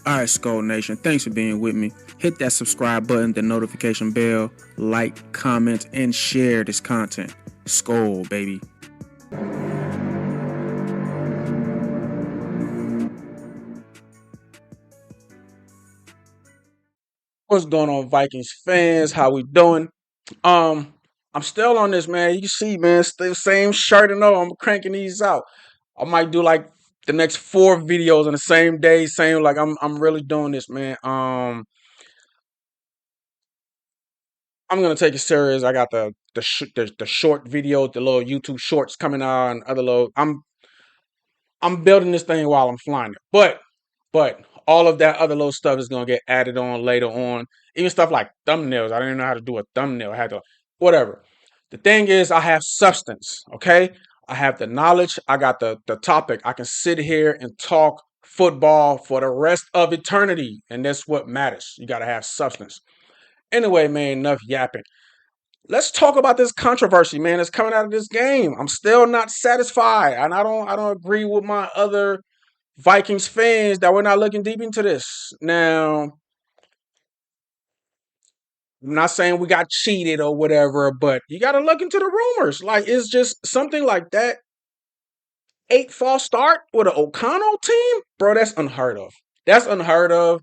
Alright, Skull Nation, thanks for being with me. Hit that subscribe button, the notification bell, like, comment, and share this content. Skull, baby. What's going on, Vikings fans? How we doing? Um, I'm still on this, man. You can see, man, still same shirt and all. I'm cranking these out. I might do like the next 4 videos on the same day, same like I'm really doing this, man. I'm gonna take it serious. I got the short video, the little YouTube shorts coming out, and other little. I'm building this thing while I'm flying it, but all of that other little stuff is gonna get added on later on. Even stuff like thumbnails. I didn't even know how to do a thumbnail. I had to whatever. The thing is, I have substance. Okay, I have the knowledge. I got the topic. I can sit here and talk football for the rest of eternity, and that's what matters. You got to have substance. Anyway, man, enough yapping. Let's talk about this controversy, man, that's coming out of this game. I'm still not satisfied, and I don't agree with my other Vikings fans that we're not looking deep into this. Now, I'm not saying we got cheated or whatever, but you got to look into the rumors. Like, it's just something like that. 8 false start with an O'Connell team, bro. That's unheard of. That's unheard of.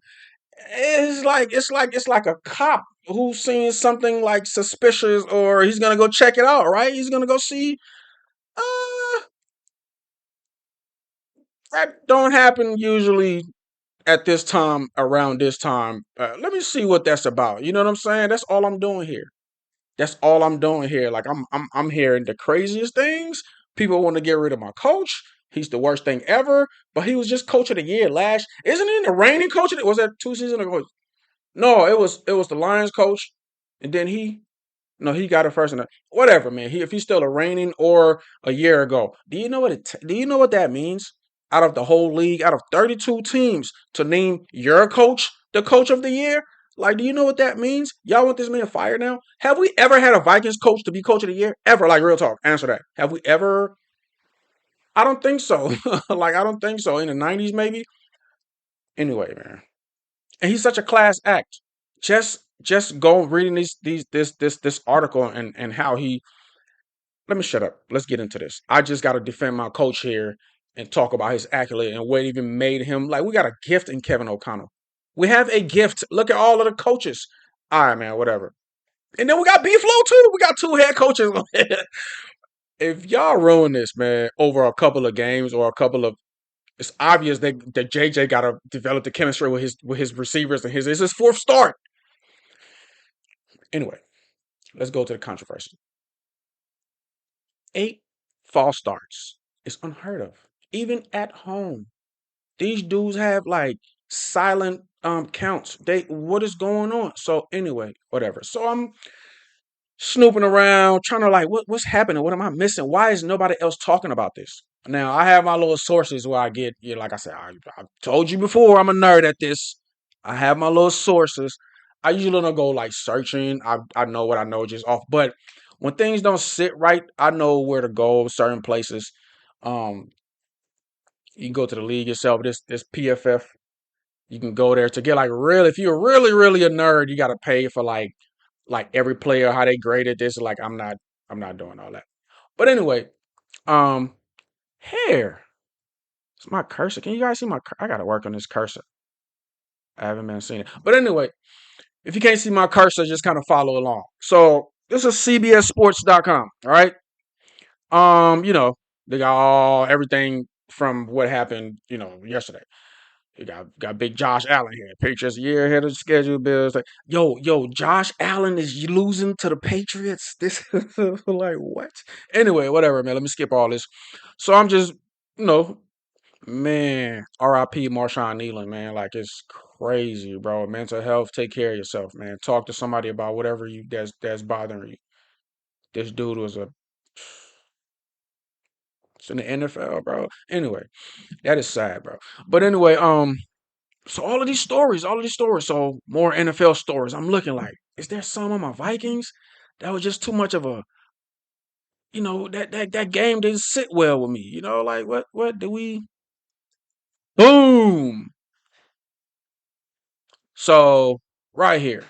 It's like a cop who's seeing something like suspicious, or he's gonna go check it out. Right? He's gonna go see. Uh, that don't happen usually at this time, around this time. Let me see what that's about. You know what I'm saying? That's all I'm doing here. That's all I'm doing here. Like I'm hearing the craziest things. People want to get rid of my coach. He's the worst thing ever. But he was just coach of the year last. Isn't he the reigning coach of the, was that 2 seasons ago? No, it was the Lions coach, and then he no, he got it first. And whatever, man. If he's still a reigning or a year ago, do you know what that means? Out of the whole league, out of 32 teams, to name your coach the coach of the year. Like, do you know what that means? Y'all want this man fired now? Have we ever had a Vikings coach to be coach of the year? Ever? Like, real talk. Answer that. Have we ever? I don't think so. Like, I don't think so. In the 90s, maybe. Anyway, man. And he's such a class act. Just go reading this article, and how he. Let me shut up. Let's get into this. I just got to defend my coach here and talk about his accolade and what even made him. Like, we got a gift in Kevin O'Connell. We have a gift. Look at all of the coaches. All right, man, whatever. And then we got B Flow too. We got 2 head coaches. If y'all ruin this, man, over a couple of games or a couple of, it's obvious that JJ got to develop the chemistry with his receivers, and it's his 4th start. Anyway, let's go to the controversy. 8 false starts. It's unheard of. Even at home. These dudes have like silent counts. What is going on? So anyway, whatever. So I'm snooping around, trying to like what's happening? What am I missing? Why is nobody else talking about this? Now I have my little sources where I get, like I said, I told you before, I'm a nerd at this. I have my little sources. I usually don't go like searching. I know what I know just off. But when things don't sit right, I know where to go, certain places. Um, you can go to the league yourself. This PFF, you can go there to get like real. If you're really a nerd, you got to pay for like every player, how they graded this. Like I'm not doing all that. But anyway, um, hair. It's my cursor. Can you guys see my? I gotta work on this cursor. I haven't been seeing it. But anyway, if you can't see my cursor, just kind of follow along. So this is CBSSports.com. All right. They got everything from what happened, yesterday. You got big Josh Allen here. Patriots a year ahead of schedule. Bills like, yo, Josh Allen is losing to the Patriots. This like what? Anyway, whatever, man. Let me skip all this. So I'm just, you know, man, R.I.P. Marshawn Nealon, man. Like, it's crazy, bro. Mental health, take care of yourself, man. Talk to somebody about whatever that's bothering you. This dude was it's in the NFL, bro. Anyway, that is sad, bro. But anyway, so all of these stories. So more NFL stories. I'm looking like, is there some on my Vikings that was just too much of a, that game didn't sit well with me. Like what do we? Boom. So right here,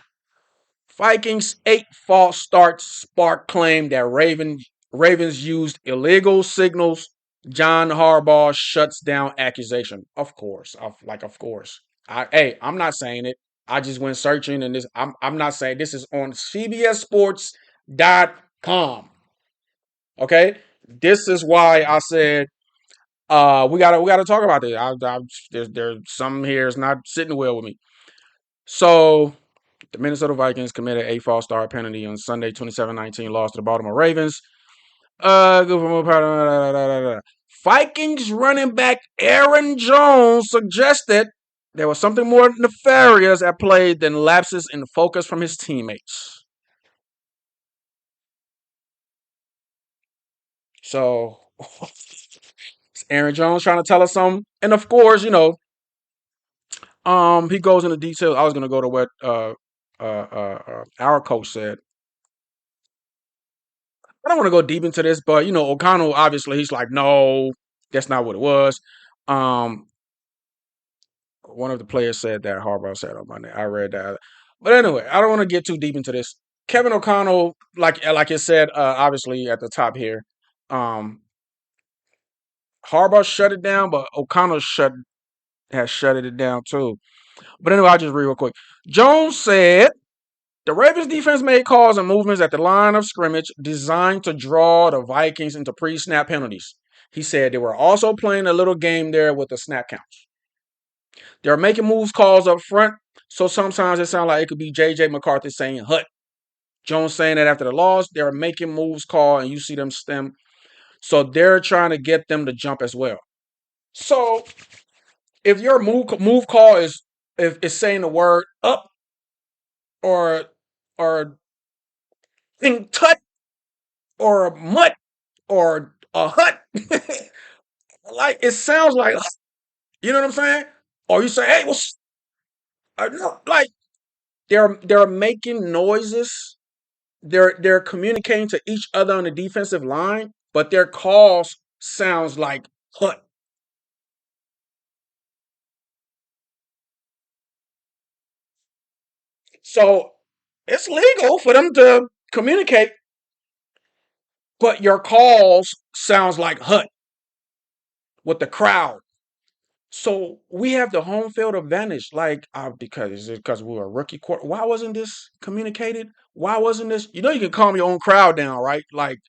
Vikings 8 false starts spark claim that Ravens used illegal signals. John Harbaugh shuts down accusation. Of course, of course. I'm not saying it. I just went searching, and this. I'm not saying this is on CBSSports.com. Okay, this is why I said we gotta talk about this. There's some here is not sitting well with me. So the Minnesota Vikings committed a false start penalty on Sunday, 27-19 loss to the Baltimore Ravens. Vikings running back Aaron Jones suggested there was something more nefarious at play than lapses in focus from his teammates. So, Aaron Jones trying to tell us something, and of course, he goes into detail. I was gonna go to what our coach said. I don't want to go deep into this, but O'Connell obviously he's like, no, that's not what it was. Um, One of the players said that Harbaugh said on Monday. I read that, but anyway, I don't want to get too deep into this. Kevin O'Connell, like I said, obviously at the top here, um, Harbaugh shut it down, but O'Connell has shut it down too. But anyway, I'll just read real quick. Jones said the Ravens defense made calls and movements at the line of scrimmage designed to draw the Vikings into pre-snap penalties. He said they were also playing a little game there with the snap counts. They're making moves calls up front, so sometimes it sounds like it could be J.J. McCarthy saying "hut." Jones saying that after the loss, they're making moves call, and you see them stem. So they're trying to get them to jump as well. So if your move call is saying the word up or or thing tut or a mutt or a hut, like it sounds like you know what I'm saying? Or you say, hey, what's no, like they're making noises. They're communicating to each other on the defensive line, but their calls sounds like hut. So it's legal for them to communicate, but your calls sounds like hut with the crowd. So we have the home field advantage, like because we were a rookie quarter. Why wasn't this communicated? Why wasn't this? You can calm your own crowd down, right? Like,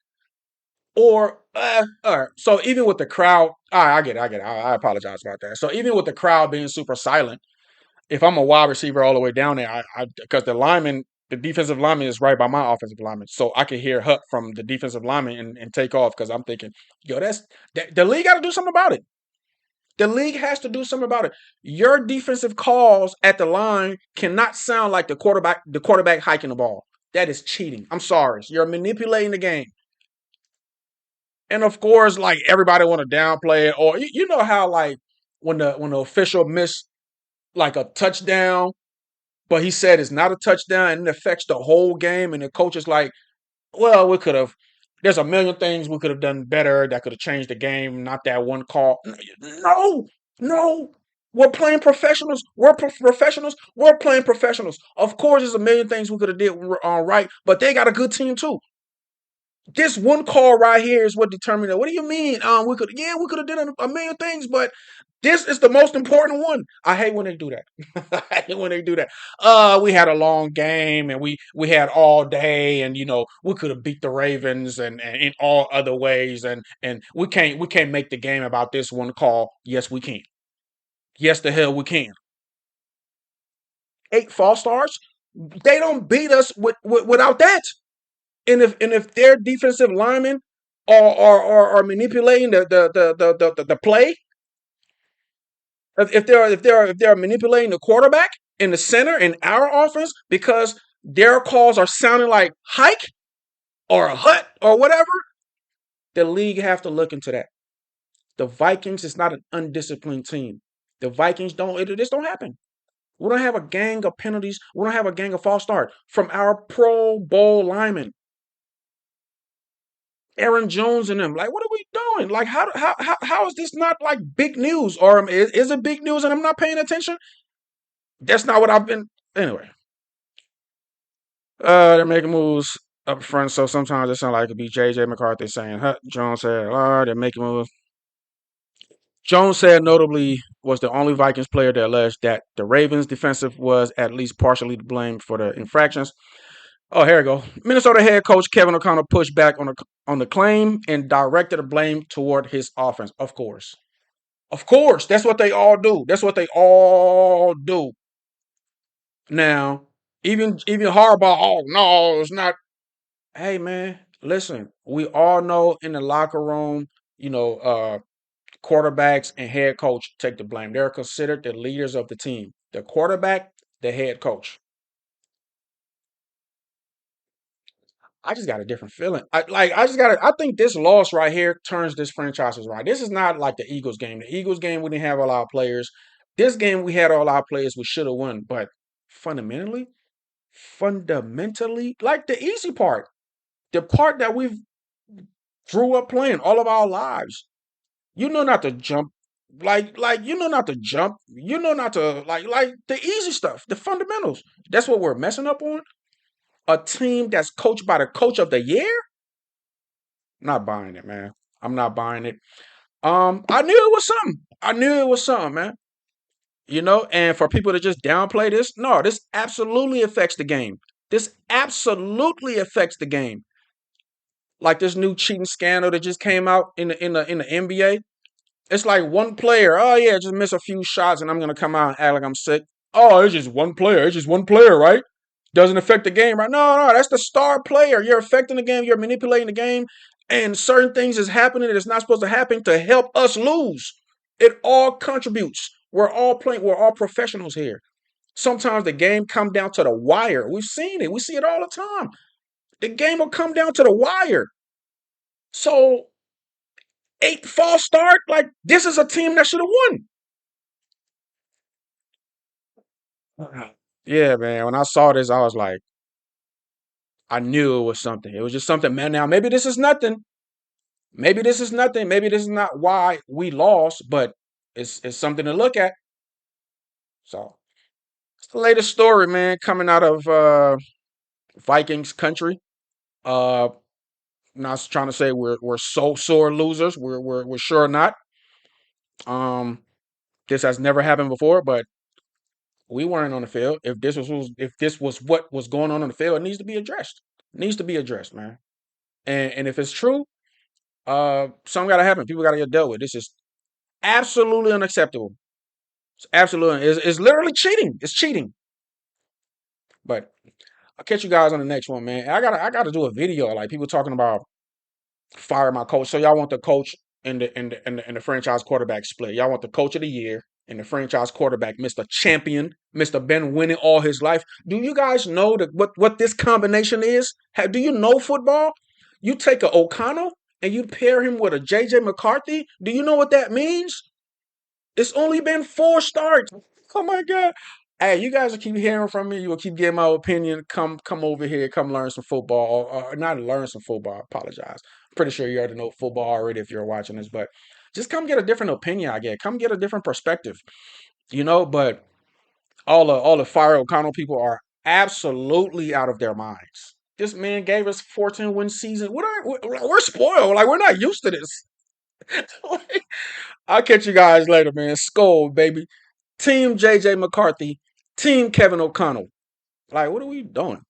or all right. So even with the crowd, all right, I get it. I apologize about that. So even with the crowd being super silent, if I'm a wide receiver all the way down there, I because the defensive lineman is right by my offensive lineman, so I can hear Huck from the defensive lineman and take off because I'm thinking, yo, the league got to do something about it. The league has to do something about it. Your defensive calls at the line cannot sound like the quarterback hiking the ball. That is cheating. I'm sorry. You're manipulating the game. And of course, like everybody want to downplay it, or you know how like when the official missed like a touchdown, but he said it's not a touchdown and it affects the whole game, and the coach is like, well, we could have. There's a million things we could have done better that could have changed the game. Not that one call. No, no. We're playing professionals. We're professionals. We're playing professionals. Of course, there's a million things we could have did right, but they got a good team too. This one call right here is what determined it. What do you mean? We could have done a million things, but this is the most important one. I hate when they do that. I hate when they do that. We had a long game and we had all day, and we could have beat the Ravens and in all other ways, and we can't make the game about this one call. Yes, we can. Yes, the hell we can. 8 false starts. They don't beat us without that. And if their defensive linemen are manipulating the play, if they're manipulating the quarterback in the center in our offense because their calls are sounding like hike or a hut or whatever, the league have to look into that. The Vikings is not an undisciplined team. The Vikings this don't happen. We don't have a gang of penalties. We don't have a gang of false start from our Pro Bowl linemen. Aaron Jones and them. Like, what are we doing? Like, how is this not like big news? Or is it big news and I'm not paying attention? That's not what I've been. Anyway, they're making moves up front, so sometimes it sounds like it could be J.J. McCarthy saying, huh, Jones said, they're making moves. Jones said notably was the only Vikings player that alleged that the Ravens' defensive was at least partially to blame for the infractions. Oh, here we go. Minnesota head coach Kevin O'Connell pushed back on the claim and directed the blame toward his offense. Of course, that's what they all do. That's what they all do. Now, even Harbaugh, oh no, it's not. Hey man, listen, we all know in the locker room, you know, quarterbacks and head coach take the blame. They're considered the leaders of the team. The quarterback, the head coach. I just got a different feeling. I think this loss right here turns this franchise around. This is not like the Eagles game. The Eagles game, we didn't have all our players. This game, we had all our players. We should have won. But fundamentally, like the easy part, the part that we've grew up playing all of our lives. You know not to jump. You know not to jump. You know not to like the easy stuff, the fundamentals. That's what we're messing up on. A team that's coached by the coach of the year? Not buying it, man. I'm not buying it. I knew it was something. I knew it was something, man. You know, and for people to just downplay this, no, this absolutely affects the game. This absolutely affects the game. Like this new cheating scandal that just came out in the NBA. It's like one player. Oh yeah, just miss a few shots, and I'm gonna come out and act like I'm sick. Oh, it's just one player. It's just one player, right? Doesn't affect the game, right? No, that's the star player. You're affecting the game. You're manipulating the game, and certain things is happening that is not supposed to happen to help us lose. It all contributes. We're all playing. We're all professionals here. Sometimes the game come down to the wire. We've seen it. We see it all the time. The game will come down to the wire. So 8 false start. Like this is a team that should have won. Yeah, man. When I saw this, I was like, I knew it was something. It was just something, man. Now, maybe this is nothing. Maybe this is nothing. Maybe this is not why we lost, but it's something to look at. So, it's the latest story, man, coming out of Vikings country. Uh, not trying to say we're so sore losers. We're sure not. Um, this has never happened before, but we weren't on the field. If this was what was going on the field, it needs to be addressed. It needs to be addressed, man. And if it's true, something got to happen. People got to get dealt with. This is absolutely unacceptable. It's absolutely. It's literally cheating. It's cheating. But I'll catch you guys on the next one, man. I gotta do a video like people talking about fire my coach. So y'all want the coach in the franchise quarterback split? Y'all want the coach of the year and the franchise quarterback, Mr. Champion, Mr. Been winning all his life. Do you guys know what this combination is? Do you know football? You take a O'Connell and you pair him with a J.J. McCarthy. Do you know what that means? It's only been 4 starts. Oh my God. Hey, you guys will keep hearing from me. You will keep getting my opinion. Come over here. Come learn some football. Or not learn some football. I apologize. I'm pretty sure you already know football already if you're watching this, but just come get a different opinion, I guess. Come get a different perspective. But all the Fire O'Connell people are absolutely out of their minds. This man gave us 14-win season. We're spoiled. Like we're not used to this. I'll catch you guys later, man. Skull, baby. Team JJ McCarthy, Team Kevin O'Connell. Like, what are we doing?